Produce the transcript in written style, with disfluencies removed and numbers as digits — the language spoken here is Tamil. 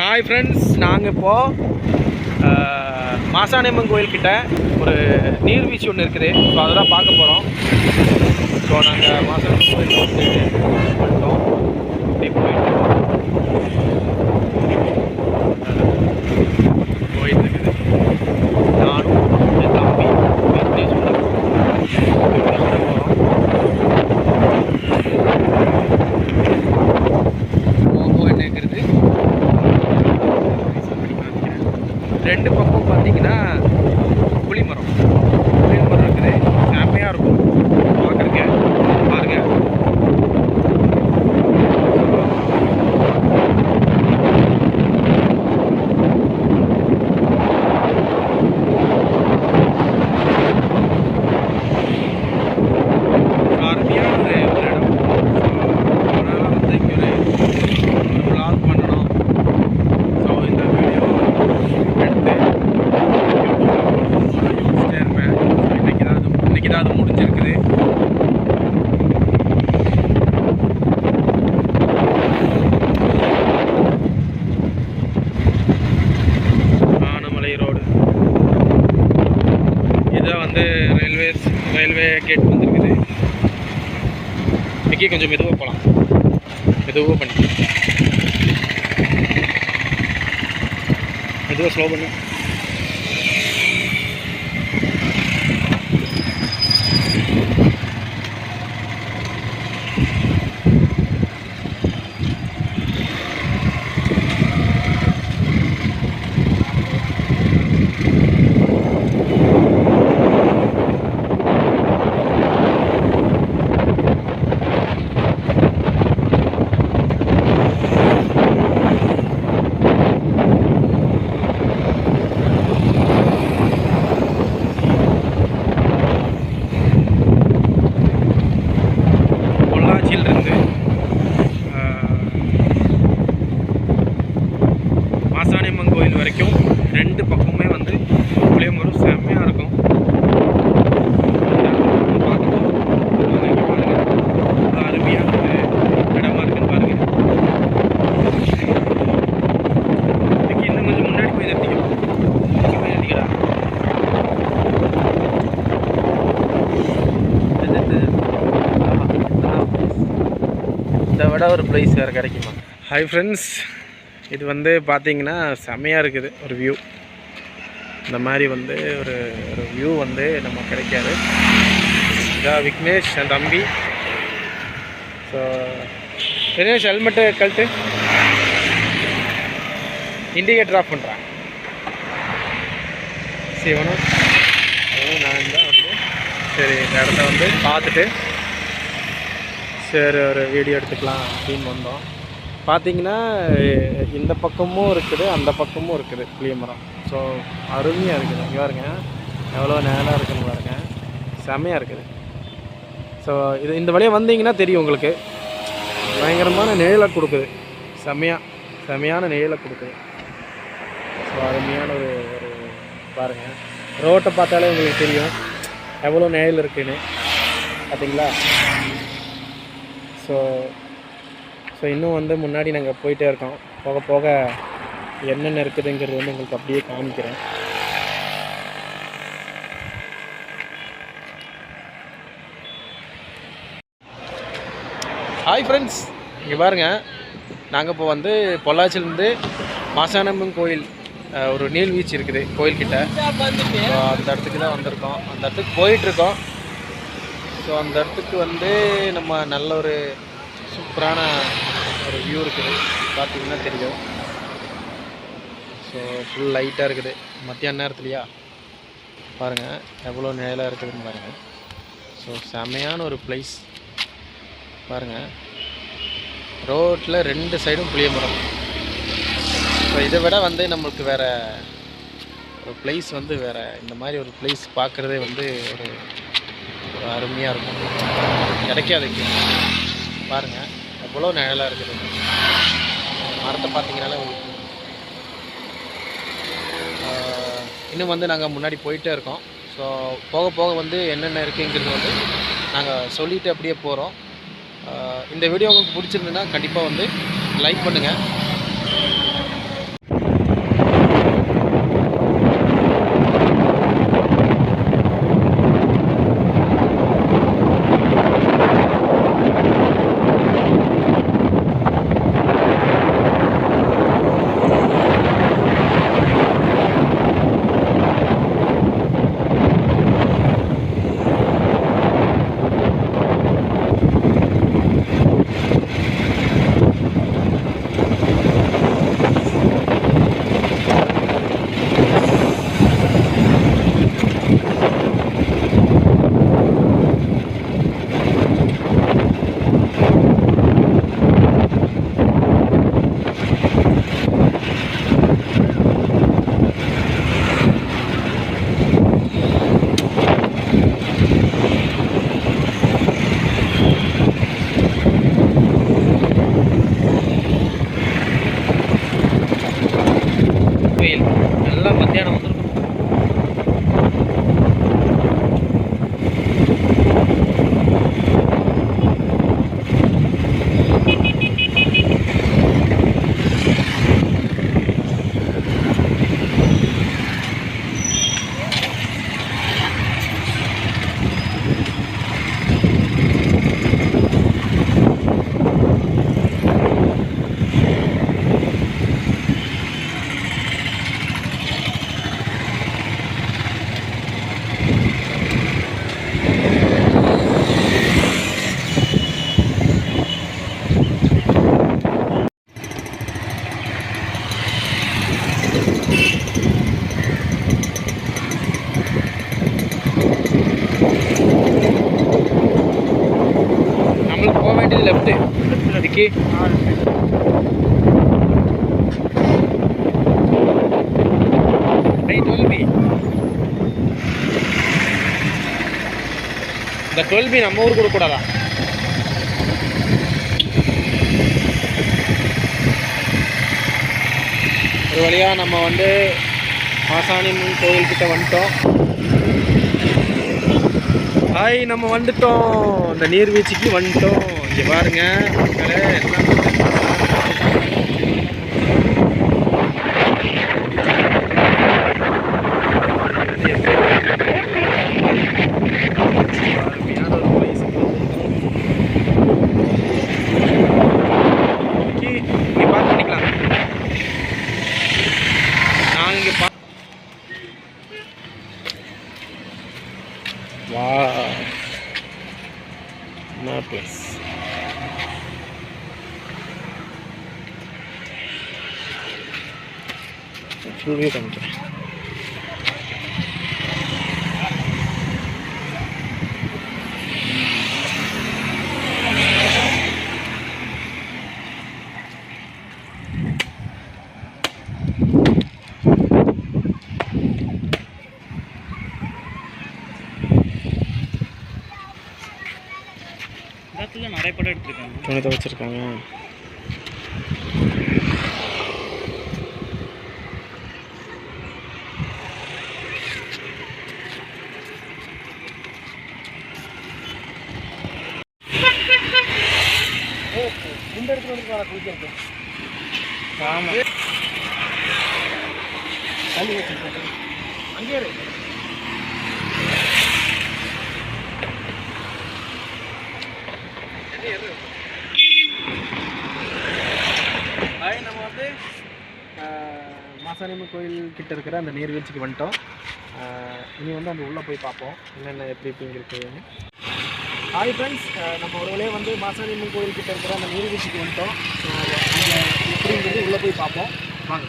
ஹாய் ஃப்ரெண்ட்ஸ், நாங்கள் இப்போது மாசாணியம்மன் கோயில்கிட்ட ஒரு நீர்வீழ்ச்சி ஒன்று இருக்குது. ஸோ அதை தான் பார்க்க போகிறோம். ஸோ நாங்கள் மாசாணியம்மன் கோயில் வந்து பண்ணிட்டோம். இப்படி போயிட்டு கோயில் இருக்குது. நானும் என் தம்பி வீட்டிலே சொல்ல என்ன இருக்கிறது. ரெண்டு பக்கம் பார்த்தீங்கன்னா புளிமரம் இருக்குது. செம்மையாக இருக்கும் பார்க்குறதுக்கு. பாருங்க, அருமையான ஒரு இடம். அதனால் வந்து இங்கே ஒரு vlog பண்ணணும். ஸோ இந்த வீடியோ எடுத்து யோசிச்சிட்டே இருப்பேன். இன்றைக்கி தான் அது முடிஞ்சிருக்குது. ஆனமலை ரோடு இதான் வந்து ரயில்வே கேட் வந்துருக்குது. இன்றைக்கி கொஞ்சம் மெதுவாக போகலாம், மெதுவாக பண்ணி மெதுவாக ஸ்லோ பண்ணு. மாசாணியம்மன் கோயில் வரைக்கும் ரெண்டு பக்கமுமே வந்து புளியமரம் செம்மையாக இருக்கும். அருமையான ஒரு இடமா இருக்குன்னு பாருங்க. இன்னைக்கு இன்னும் கொஞ்சம் முன்னாடி போய் நிறுத்திக்கலாம். இதை விட ஒரு ப்ரைஸ் வேறு கிடைக்குமா? ஹாய் ஃப்ரெண்ட்ஸ், இது வந்து பார்த்தீங்கன்னா செம்மையாக இருக்குது. ஒரு வியூ இந்த மாதிரி வந்து ஒரு வியூ வந்து நம்ம கிடைக்காது. இதான் விக்னேஷ் என் தம்பி. ஸோ விக்னேஷ் ஹெல்மெட்டு கழட்டு, இண்டிகேட்டர் ஆஃப் பண்ணுறான். சிவனும் நான் தான் வந்து சரி இந்த இடத்த வந்து பார்த்துட்டு சரி ஒரு வீடியோ எடுத்துக்கலாம் அப்படின்னு வந்தோம். பார்த்தீங்கன்னா இந்த பக்கமும் இருக்குது, அந்த பக்கமும் இருக்குது புளியமரம். ஸோ அருமையாக இருக்குது. இங்கே பாருங்க எவ்வளோ நேராக இருக்குன்னு பாருங்க, செம்மையாக இருக்குது. ஸோ இந்த வழியாக வந்தீங்கன்னா தெரியும் உங்களுக்கு. பயங்கரமான நிழலை கொடுக்குது, செம்மையான நிழலை கொடுக்குது. ஸோ அருமையான ஒரு பாருங்கள், ரோட்டை பார்த்தாலே உங்களுக்கு தெரியும் எவ்வளோ நிழல் இருக்குன்னு. பார்த்தீங்களா? ஸோ இன்னும் வந்து முன்னாடி நாங்கள் போயிட்டே இருக்கோம். போக போக என்னென்ன இருக்குதுங்கிறது வந்து உங்களுக்கு அப்படியே காமிக்கிறேன். ஹாய் ஃப்ரெண்ட்ஸ், இங்கே பாருங்கள், நாங்கள் இப்போ வந்து பொள்ளாச்சிலேருந்து மாசாணியம்மன் கோயில் ஒரு நீர்வீழ்ச்சி இருக்குது கோயில்கிட்ட. ஸோ அந்த இடத்துக்கு தான் வந்திருக்கோம், அந்த இடத்துக்கு போயிட்டுருக்கோம். ஸோ அந்த இடத்துக்கு வந்து நம்ம நல்ல ஒரு சூப்பரான ஒரு வியூ இருக்குது. பார்த்தீங்கன்னா தெரியும். ஸோ ஃபுல் லைட்டாக இருக்குது மத்தியான நேரத்துலையா. பாருங்கள் எவ்வளோ நிழலாக இருக்குதுன்னு பாருங்கள். ஸோ செம்மையான ஒரு பிளேஸ் பாருங்கள். ரோட்டில் ரெண்டு சைடும் புளிய மரம். ஸோ இதை விட வந்து நம்மளுக்கு வேறு ஒரு பிளேஸ் வந்து இந்த மாதிரி ஒரு பிளேஸ் பார்க்குறதே வந்து ஒரு அருமையாக இருக்கும், கிடைக்காதுக்கு. பாருங்கள் எவ்வளோ நிழலாக இருக்குது. மரத்தை பார்த்தீங்கனாலே உங்களுக்கு இன்னும் வந்து நாங்கள் முன்னாடி போயிட்டே இருக்கோம். ஸோ போக போக வந்து என்னென்ன இருக்குங்கிறது வந்து நாங்கள் சொல்லிவிட்டு அப்படியே போகிறோம். இந்த வீடியோ உங்களுக்கு பிடிச்சிருந்துன்னா கண்டிப்பாக வந்து லைக் பண்ணுங்கள். விக்கி இந்த 12B நம்ம ஊருக்கு கொடுக்கூடாதா? ஒரு வழியாக நம்ம வந்து மாசாணியம்மன் கோயில்கிட்ட வந்துட்டோம். ஹாய், நம்ம வந்துட்டோம், இந்த நீர்வீழ்ச்சிக்கு வந்துட்டோம். இங்கே பாருங்க மக்களே, எல்லாம் place. Full view காமிக்கிறேன். நிறைய படம் எடுத்துருக்காங்க, துணி துவைச்சிருக்காங்க. இந்த இடத்துல வந்து குளிக்க ஆமாம், தண்ணி வச்சிருக்கேன் அங்கே இருக்கு. நம்ம வந்து மாசாணியம்மன் கோயில் கிட்ட இருக்கிற அந்த நீர்வீழ்ச்சிக்கு வந்துட்டோம். இனி வந்து அந்த உள்ளே போய் பார்ப்போம் என்னென்ன எப்படி எப்படிங்க இருக்குதுன்னு. ஹாய் ஃப்ரெண்ட்ஸ், நம்ம ஒரு வழியாக வந்து மாசாணியம்மன் கோயில் கிட்ட இருக்கிற அந்த நீர்வீழ்ச்சிக்கு வந்துட்டோம். ஸோ அங்கே எப்படிங்கிறது உள்ளே போய் பார்ப்போம் வாங்க.